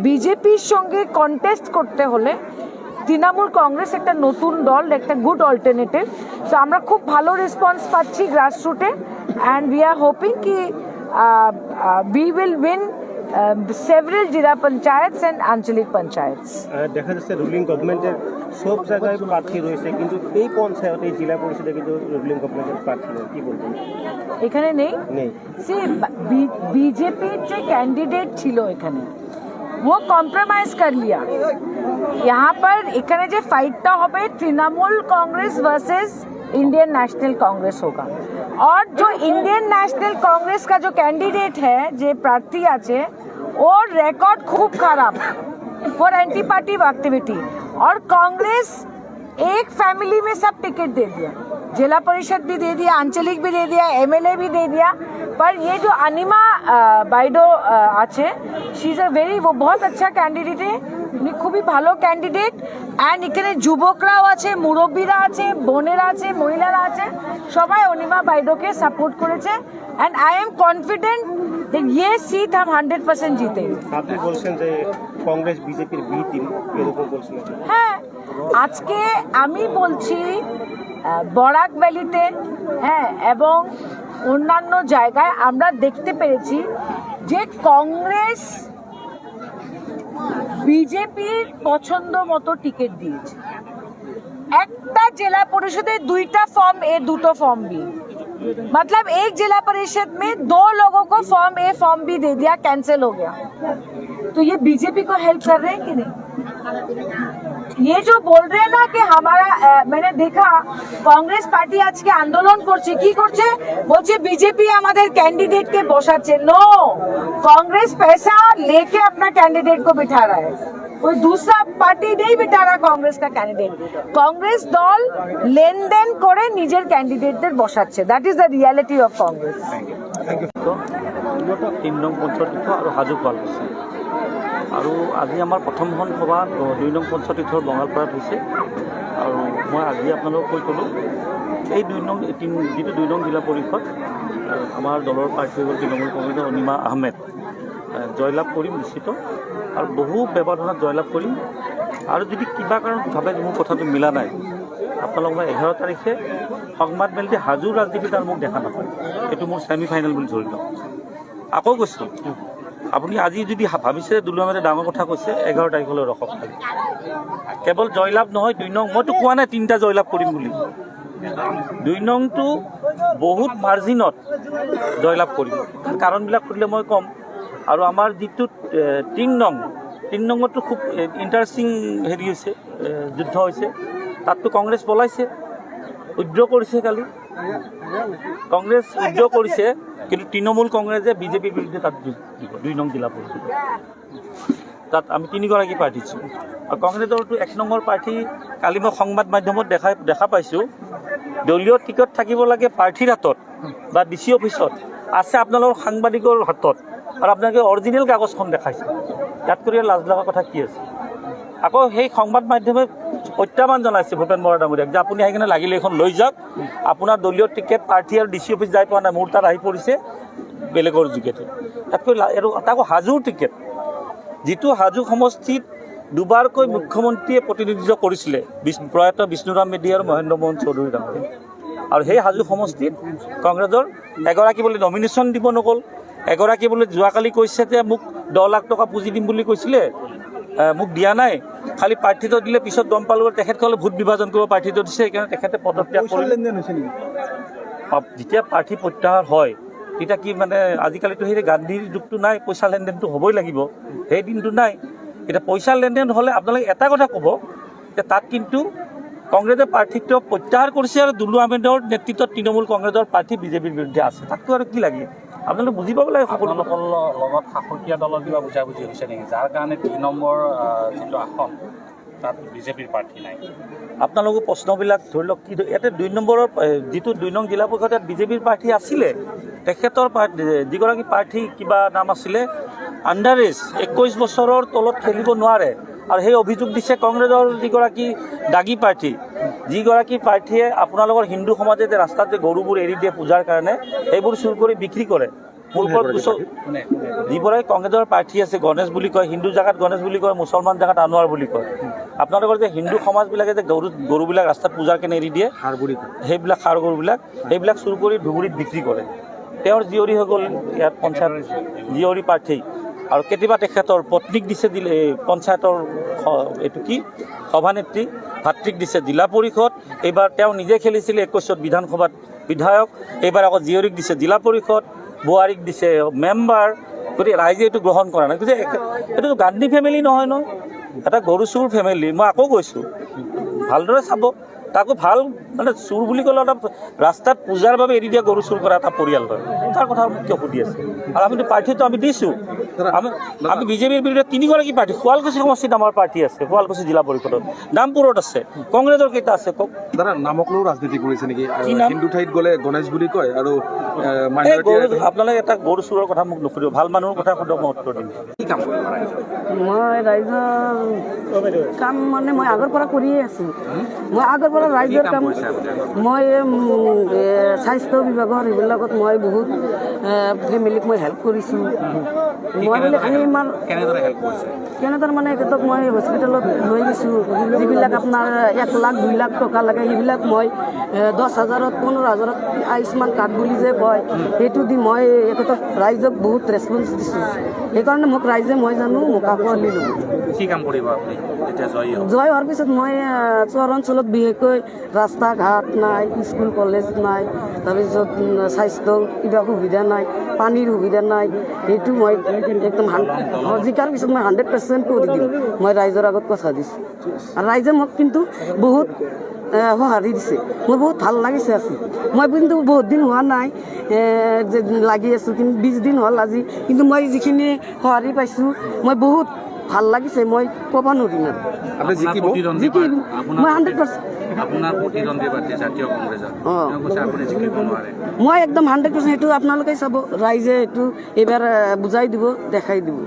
বিজেপির সঙ্গে কন্টেস্ট করতে হলে তৃণমূল কংগ্রেস একটা নতুন দল, একটা গুড অল্টারনেটিভ। সো আমরা খুব ভালো রেসপন্স পাচ্ছি গ্রাসরুটে, অ্যান্ড উই আর হোপিং কি we will win several Jila Panchayats and Anchalik Panchayats. দেখা যাচ্ছে রুলিং গভর্নমেন্টের সব জায়গায় প্রার্থী রয়েছে, কিন্তু এই পঞ্চায়েত এই জেলা পরিষদে কিন্তু রুলিং গভর্নমেন্টের প্রার্থী নেই, কি বলবেন? এখানে নেই নেই। সে বিজেপির যে ক্যান্ডিডেট ছিল এখানে वो कॉम्प्रोमाइज कर लिया। यहाँ पर इकने जो फाइटटा होबे Trinamool Congress versus Indian national Congress होगा, और जो इंडियन नेशनल कांग्रेस का जो कैंडिडेट है, जो प्रार्थी आछे, और रिकॉर्ड खूब खराब फॉर एंटी पार्टी एक्टिविटी, और कांग्रेस एक फैमिली में सब टिकट दे दिया, जिला परिषद भी दे दिया, आंचलिक भी दे दिया, एमएलए भी दे दिया। पर ये जो अनिमा बाइडो আছে, शी इज अ वेरी, वो बहुत अच्छा कैंडिडेट है, উনি খুবই ভালো ক্যান্ডিডেট। অ্যান্ড এখানে যুবকরাও আছে, মুরব্বীরা আছে, বোনেরা আছে, মহিলারা আছে, সবাই অনিমা বাইডোকে সাপোর্ট করেছে। অ্যান্ড আই এম কনফিডেন্ট যে ये सीट हम 100% जीतेंगे। আপনি বলছেন যে কংগ্রেস বিজেপির বি টিম, এরকম বলছেন? হ্যাঁ, আজকে আমি বলছি বরাক ভ্যালিতে, হ্যাঁ, এবং অন্যান্য জায়গায় আমরা দেখতে পেরেছি যে কংগ্রেস বিজেপির পছন্দ মতো টিকিট দিয়েছে। একটা জেলা পরিষদে দুইটা फॉर्म ए, দুটো फॉर्म बी, मतलब एक जिला परिषद में 2 लोगों को फॉर्म ए फॉर्म बी दे दिया, कैंसिल हो गया। तो ये बीजेपी को हेल्प कर रहे हैं कि नहीं? ये जो बोल रहे हैं ना कि हमारा मैंने देखा कांग्रेस पार्टी आज के आंदोलन করছে, কি করছে বলছে बीजेपी हमारे कैंडिडेट के বসাচ্ছে। नो, कांग्रेस पैसा लेके अपना कैंडिडेट को बिठा रहा है, कोई दूसरा पार्टी नहीं बिठा रहा कांग्रेस का कैंडिडेट। कांग्रेस दल लेनदेन করে নিজের ক্যান্ডিডেটদের বসাচ্ছে, that is the reality of Congress. তিন নং পঞ্চতীৰ্থ আৰু হাজো শুৱালকুছি, আৰু আজি আমাৰ প্ৰথমখন সভা 2 নং পঞ্চতীৰ্থৰ বঙালপাৰাত হৈছে। আৰু মই আজি আপোনালোকক কৈ ক'লোঁ, এই 2 নং যিটো 2 নং জিলা পৰিষদ আমাৰ দলৰ প্ৰাৰ্থী হ'ল তৃণমূল কংগ্ৰেছৰ অনিমা আহমেদ, জয়লাভ কৰিম নিশ্চিত, আৰু বহু ব্যৱধানত জয়লাভ কৰিম। আৰু যদি কিবা কাৰণত ভাবে মোৰ কথাটো মিলা নাই, আপোনালোক মই 11 তাৰিখে সংবাদ মেলতে হাজোৰ ৰাজনীতিত আৰু মোক দেখা নাপায়, এইটো মোৰ ছেমি ফাইনেল বুলি ধৰি লওক। আকৌ কৈছোঁ, আপুনি আজি যদি ভাবিছে দুলু আহমেদে ডাঙৰ কথা কৈছে, 11 তাৰিখলৈ ৰখক। কেৱল জয়লাভ নহয়, 2 নং, মইতো কোৱা নাই 3টা জয়লাভ কৰিম বুলি। 2 নংটো বহুত মাৰ্জিনত জয়লাভ কৰিম, কাৰণবিলাক সুধিলে মই ক'ম। আৰু আমাৰ যিটো 3 নংতো খুব ইণ্টাৰেষ্টিং হেৰি হৈছে, যুদ্ধ হৈছে। তাততো কংগ্ৰেছ পলাইছে, উইড্ৰ কৰিছে। কালি কংগ্ৰেছ উইড্ৰ কৰিছে, কিন্তু তৃণমূল কংগ্ৰেছে বিজেপিৰ বিৰুদ্ধে তাত 2 নং জিলা পৰিষদ, তাত আমি 3গৰাকী প্ৰাৰ্থী দিছোঁ। আৰু কংগ্ৰেছৰতো 1 নম্বৰ প্ৰাৰ্থী কালি মই সংবাদ মাধ্যমত দেখা পাইছোঁ, দলীয় টিকট থাকিব লাগে প্ৰাৰ্থীৰ হাতত বা ডিচি অফিচত, আছে আপোনালোকৰ সাংবাদিকৰ হাতত, আৰু আপোনালোকে অৰিজিনেল কাগজখন দেখাইছে। ইয়াত কৰি লাজ লগা কথা কি আছে? আকৌ সেই সংবাদ মাধ্যমে প্ৰত্যাহ্বান জনাইছে ভূপেন বৰা ডাঙৰীয়াক যে আপুনি আহি কিনে লাগিলে এখন লৈ যাওক, আপোনাৰ দলীয় টিকেট প্ৰাৰ্থী আৰু ডিচি অফিচ যাই পোৱা নাই, মোৰ তাত আহি পৰিছে বেলেগৰ যোগেদি। তাতকৈ আৰু তাকো হাজোৰ টিকেট, যিটো হাজো সমষ্টিত দুবাৰকৈ মুখ্যমন্ত্ৰীয়ে প্ৰতিনিধিত্ব কৰিছিলে, প্ৰয়াত বিষ্ণুৰাম মেধি আৰু মহেন্দ্ৰ মোহন চৌধুৰী ডাঙৰীয়া। আৰু সেই হাজো সমষ্টিত কংগ্ৰেছৰ এগৰাকী বোলে নমিনেশ্যন দিব নগ'ল, এগৰাকী বোলে যোৱাকালি কৈছে যে মোক 10 লাখ টকা পুঁজি দিম বুলি কৈছিলে, মোক দিয়া নাই, খালি প্ৰাৰ্থীটো দিলে পিছত গম পালোঁ তেখেতসকলে ভোট বিভাজন কৰিব প্ৰাৰ্থীটো দিছে, সেইকাৰণে তেখেতে পদত্যাগ কৰিলে। যেতিয়া প্ৰাৰ্থী প্ৰত্যাহাৰ হয় তেতিয়া কি মানে, আজিকালিতো সেই গান্ধীৰ যুগটো নাই, পইচা লেনদেনটো হ'বই লাগিব, সেই দিনটো নাই। এতিয়া পইচা লেনদেন হ'লে আপোনালোকে এটা কথা ক'ব যে তাত কিন্তু কংগ্ৰেছে প্ৰাৰ্থীত্ব প্ৰত্যাহাৰ কৰিছে, আৰু দুলু আহমেদৰ নেতৃত্বত তৃণমূল কংগ্ৰেছৰ প্ৰাৰ্থী বিজেপিৰ বিৰুদ্ধে আছে। তাততো আৰু কি লাগে? আপোনালোকে বুজি পাব লাগে। সকলোকৰ লগত শাসকীয় দলৰ কিবা বুজাবুজি হৈছে নেকি, যাৰ কাৰণে 2 নম্বৰ যিটো আসন তাত বিজেপিৰ প্ৰাৰ্থী নাই? আপোনালোকৰ প্ৰশ্নবিলাক ধৰি লওক, কি ইয়াতে 2 নম্বৰৰ যিটো 2 নং জিলা পৰিষদত বিজেপিৰ প্ৰাৰ্থী আছিলে, তেখেতৰ যিগৰাকী প্ৰাৰ্থী কিবা নাম আছিলে, আণ্ডাৰ এজ 21 বছৰৰ তলত খেলিব নোৱাৰে, আৰু সেই অভিযোগ দিছে কংগ্ৰেছৰ যিগৰাকী দাগী প্ৰাৰ্থী, যিগৰাকী প্ৰাৰ্থীয়ে আপোনালোকৰ হিন্দু সমাজে যে ৰাস্তাত যে গৰুবোৰ এৰি দিয়ে পূজাৰ কাৰণে, সেইবোৰ চুৰ কৰি বিক্ৰী কৰে, মোৰ ওপৰত যিবোৰে কংগ্ৰেছৰ প্ৰাৰ্থী আছে গণেশ বুলি কয়, হিন্দু জেগাত গণেশ বুলি কয়, মুছলমান জেগাত আনোৱাৰ বুলি কয়। আপোনালোকৰ যে হিন্দু সমাজবিলাকে যে গৰুবিলাক ৰাস্তাত পূজাৰ কেনে এৰি দিয়ে, সেইবিলাক সাৰ গৰুবিলাক সেইবিলাক চুৰ কৰি ধুবুৰীত বিক্ৰী কৰে। তেওঁৰ জীয়ৰী হৈ গ'ল ইয়াত পঞ্চায়ত জীয়ৰী প্ৰাৰ্থী, আৰু কেতিয়াবা তেখেতৰ পত্নীক দিছে পঞ্চায়তৰ এইটো কি সভানেত্ৰী, ভাতৃক দিছে জিলা পৰিষদ। এইবাৰ তেওঁ নিজে খেলিছিলে 21ত বিধানসভাত বিধায়ক, এইবাৰ আকৌ জীয়ৰীক দিছে জিলা পৰিষদ, বোৱাৰীক দিছে মেম্বাৰ। গতিকে ৰাইজে এইটো গ্ৰহণ কৰা নাই। গতিকে এইটো গান্ধী ফেমিলি নহয় ন, এটা গৰু চোৰ ফেমিলি। মই আকৌ কৈছোঁ ভালদৰে চাব, তাকো ভাল মানে চোৰ বুলি ক'লে এটা ৰাস্তাত পূজাৰ বাবে এৰি দিয়া গৰু চোৰ কৰা এটা পৰিয়াল হয়। তাৰ কথা মোক কিয় সুধি আছে? আৰু আমিতো প্ৰাৰ্থীটো আমি দিছোঁ। আমি বিজেপিৰ বিৰুদ্ধে 3গৰাকী প্ৰাৰ্থী, শুৱালকুছি সমষ্টিত আমাৰ প্ৰাৰ্থী আছে, শুৱালকুছি জিলা পৰিষদত, নামপুৰত আছে, কংগ্ৰেছৰ কেইটা আছে কওক। দাদা নামক লৈও ৰাজনীতি কৰিছে নেকি? কি নাম? হিন্দু ঠাইত গ'লে গণেশ বুলি কয়, আৰু আপোনালোকে এটা গৰু চোৰৰ কথা মোক নুসুধিব, ভাল মানুহৰ কথা সুধক, মই উত্তৰ দিম। কি কাম কৰিব মই ৰাইজৰ কাম মানে মই আগৰ পৰা কৰিয়ে আছোঁ। মই আগৰ পৰা ৰাইজৰ কাম মই স্বাস্থ্য বিভাগৰ এইবিলাকত মই বহুত ফেমিলিক মই হেল্প কৰিছোঁ। মই বোলে খালি ইমান কেনেদৰে হেল্প কৰিছে? কেনেদৰে মানে সিহঁতক মই হস্পিটেলত লৈ গৈছোঁ, যিবিলাক আপোনাৰ 1 লাখ 2 লাখ টকা লাগে সেইবিলাক মই 10,000ত 15,000ত আয়ুষ্মান কাৰ্ড বুলি যে কয় সেইটো দি মই সিহঁতক ৰাইজক বহুত ৰেচপন্স দিছোঁ। সেইকাৰণে মোক ৰাইজে মই জানো মোক আঁকোৱালি ল'ব। কি কাম কৰিব আপুনি এতিয়া জয়ী হ'ব? জয় হোৱাৰ পিছত মই চহৰ অঞ্চলত বিশেষকৈ ৰাস্তা ঘাট নাই, স্কুল কলেজ নাই, তাৰপিছত স্বাস্থ্য কিবা সুবিধা নাই, পানীৰ সুবিধা নাই, সেইটো মই একদম জিকাৰ পিছত মই 100% কৰি দিম। মই ৰাইজৰ আগত কথা দিছোঁ, আৰু ৰাইজে মোক কিন্তু বহুত সঁহাৰি দিছে। মোৰ বহুত ভাল লাগিছে আজি। মই কিন্তু বহুত দিন হোৱা নাই যে লাগি আছোঁ, কিন্তু 20 দিন হ'ল আজি। কিন্তু মই যিখিনি সঁহাৰি পাইছোঁ মই বহুত ভাল লাগিছে, মই ক'ব নোৱাৰিম আৰু। আপুনি জিকিব? জিকিম মই 100%। আপোনাৰ প্ৰতিদ্বন্দ্বী প্ৰাৰ্থী জাতীয় কংগ্ৰেছৰ তেওঁ কৈছে আপুনি জিকিব নোৱাৰে। মই একদম 100% সেইটো আপোনালোকে চাব, ৰাইজে এইটো এইবাৰ বুজাই দিব, দেখাই দিব।